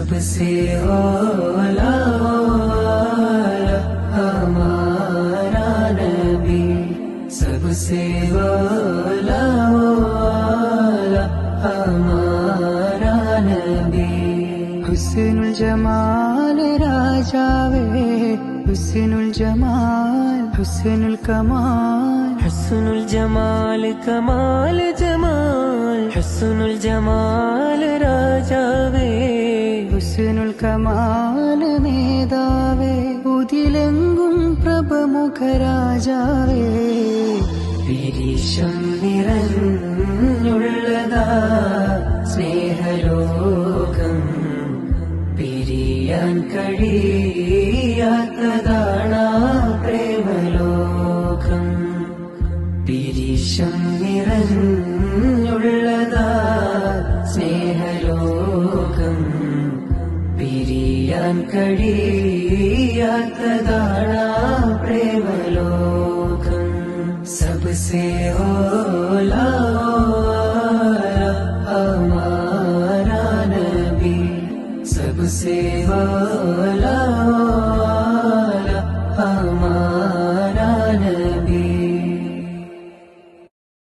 सबसे औला हमारा नबी, सबसे औला हमारा नबी। हुस्नुल जमाल राजावे, हुस्नुल जमाल हुस्नुल कमाल, हुस्नुल जमाल कमाल जमाल, हुस्नुल जमाल राजाവേ, ഹുസ്നുൽ കമാൽ നേതാവേ, ഉദിലെങ്കും പ്രഭമുഖരാജാവേ. പിരിശം നിറഞ്ഞുള്ളതാ സ്നേഹലോകം, പിരിയാൻ കഴിയാത്തതാണാ പ്രേമലോകം. പിരിശം നിറഞ്ഞുള്ളതാ സ്നേഹലോകം, പിരിയാൻ കഴിയാത്തതാണാ പ്രേമലോകം. सबसे औला